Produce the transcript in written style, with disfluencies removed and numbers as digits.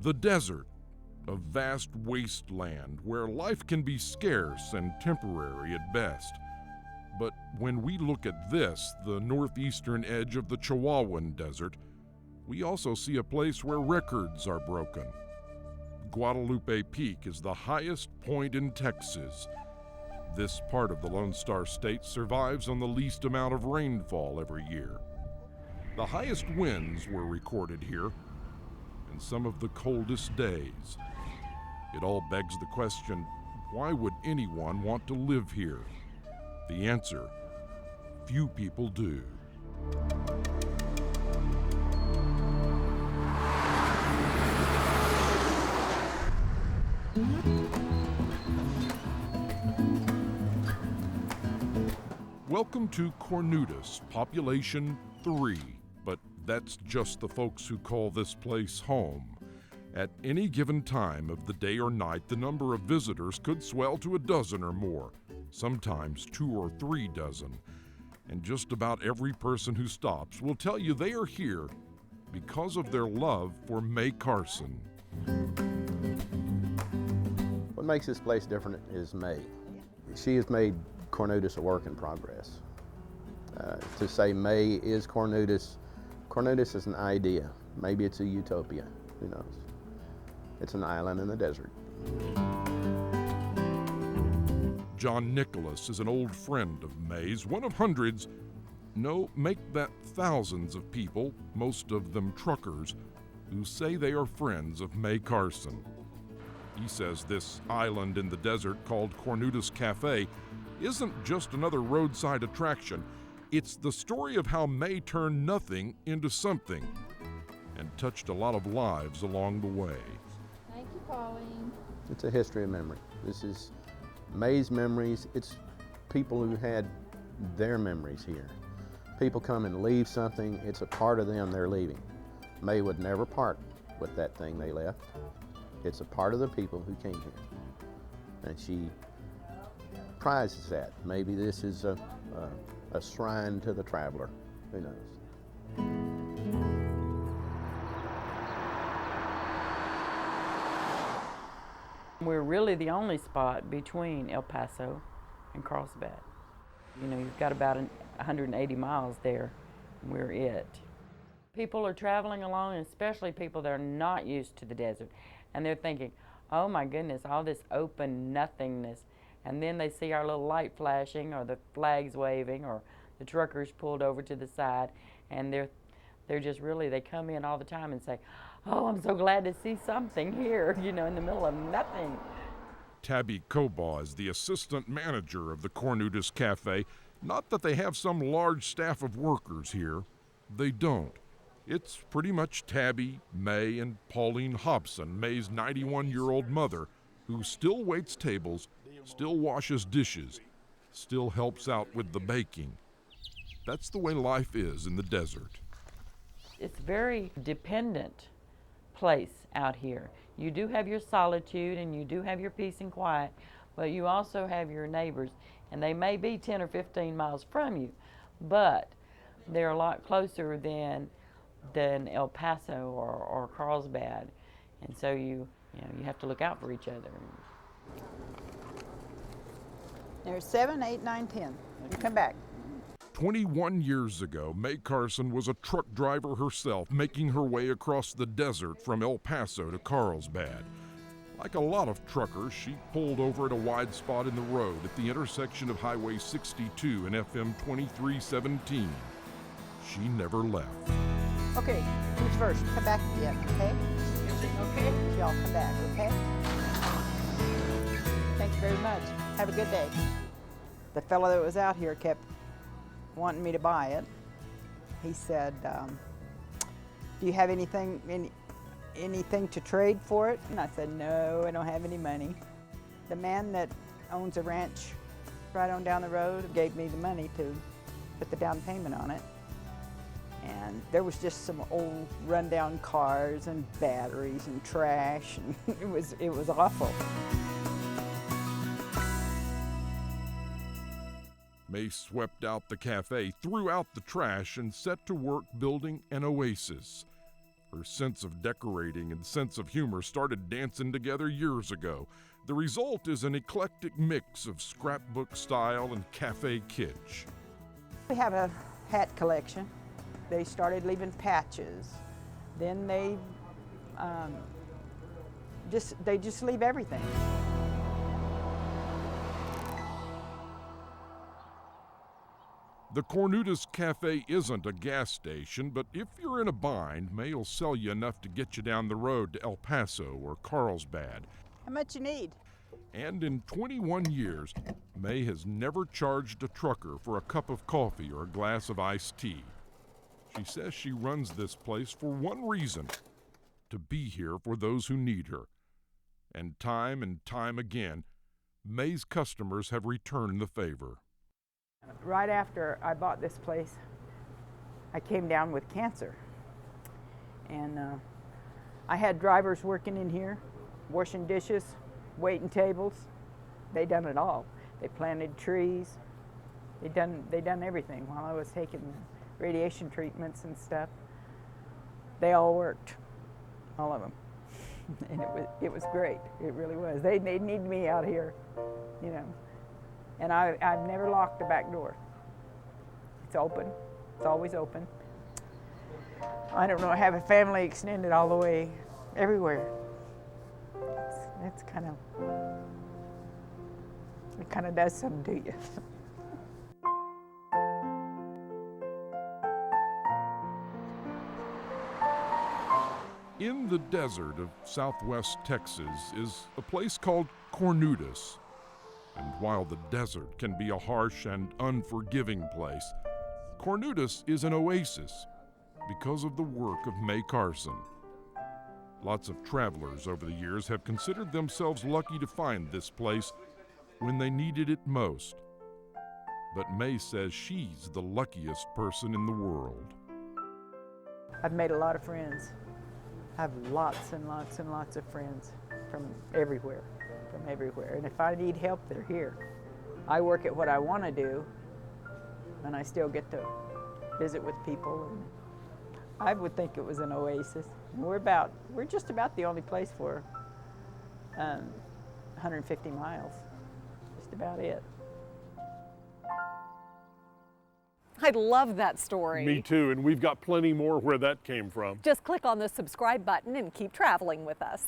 The desert, a vast wasteland where life can be scarce and temporary at best. But when we look at this, the northeastern edge of the Chihuahuan Desert, we also see a place where records are broken. Guadalupe Peak is the highest point in Texas. This part of the Lone Star State survives on the least amount of rainfall every year. The highest winds were recorded here, and some of the coldest days. It all begs the question, why would anyone want to live here? The answer, few people do. Welcome to Cornudas, population 3, but that's just the folks who call this place home. At any given time of the day or night, the number of visitors could swell to a dozen or more, sometimes 2 or 3 dozen. And just about every person who stops will tell you they are here because of their love for May Carson. What makes this place different is May. She has made Cornudas a work in progress. To say May is Cornudas, Cornudas is an idea. Maybe it's a utopia, who knows? It's an island in the desert. John Nicholas is an old friend of May's, one of hundreds, no, make that thousands of people, most of them truckers, who say they are friends of May Carson. He says this island in the desert called Cornudas Cafe isn't just another roadside attraction. It's the story of how May turned nothing into something and touched a lot of lives along the way. Thank you, Pauline. It's a history of memory. This is May's memories. It's people who had their memories here. People come and leave something. It's a part of them they're leaving. May would never part with that thing they left. It's a part of the people who came here. And she prizes that. Maybe this is a shrine to the traveler. Who knows? We're really the only spot between El Paso and Carlsbad. You know, you've got about 180 miles there, and we're it. People are traveling along, especially people that are not used to the desert, and they're thinking, oh my goodness, all this open nothingness. And then they see our little light flashing, or the flags waving, or the truckers pulled over to the side, and they're just really, they come in all the time and say, oh, I'm so glad to see something here, you know, in the middle of nothing. Tabby Cobaugh is the assistant manager of the Cornudas Cafe. Not that they have some large staff of workers here. They don't. It's pretty much Tabby, May, and Pauline Hobson, May's 91-year-old mother, who still waits tables, still washes dishes, still helps out with the baking. That's the way life is in the desert. It's a very dependent place out here. You do have your solitude and you do have your peace and quiet, but you also have your neighbors, and they may be 10 or 15 miles from you, but they're a lot closer than El Paso or Carlsbad, and so you have to look out for each other. There's 7, 8, 9, 10. You come back. 21 years ago, May Carson was a truck driver herself, making her way across the desert from El Paso to Carlsbad. Like a lot of truckers, she pulled over at a wide spot in the road at the intersection of Highway 62 and FM 2317. She never left. Okay, who's first? Come back again, okay? Okay. Y'all come back, okay? Thank you very much. Have a good day. The fellow that was out here kept wanting me to buy it. He said, do you have anything to trade for it? And I said, no, I don't have any money. The man that owns a ranch right on down the road gave me the money to put the down payment on it. And there was just some old rundown cars and batteries and trash, and it was awful. May swept out the cafe, threw out the trash, and set to work building an oasis. Her sense of decorating and sense of humor started dancing together years ago. The result is an eclectic mix of scrapbook style and cafe kitsch. We have a hat collection. They started leaving patches. Then they just leave everything. The Cornudas Cafe isn't a gas station, but if you're in a bind, May will sell you enough to get you down the road to El Paso or Carlsbad. How much you need? And in 21 years, May has never charged a trucker for a cup of coffee or a glass of iced tea. She says she runs this place for one reason: to be here for those who need her. And time again, May's customers have returned the favor. Right after I bought this place, I came down with cancer. And I had drivers working in here, washing dishes, waiting tables. They done it all. They planted trees. They done everything while I was taking radiation treatments and stuff. They all worked, all of them. And it was great. It really was. They need me out here, you know. And I've never locked the back door. It's open. It's always open. I don't know, I have a family extended all the way everywhere. It's kind of, it kind of does something to you. In the desert of southwest Texas is a place called Cornudas. And while the desert can be a harsh and unforgiving place, Cornudas is an oasis because of the work of May Carson. Lots of travelers over the years have considered themselves lucky to find this place when they needed it most. But May says she's the luckiest person in the world. I've made a lot of friends. I have lots and lots and lots of friends from everywhere. And if I need help, they're here. I work at what I want to do, and I still get to visit with people. And I would think it was an oasis. We're just about the only place for 150 miles. Just about it. I love that story. Me too, and we've got plenty more where that came from. Just click on the subscribe button and keep traveling with us.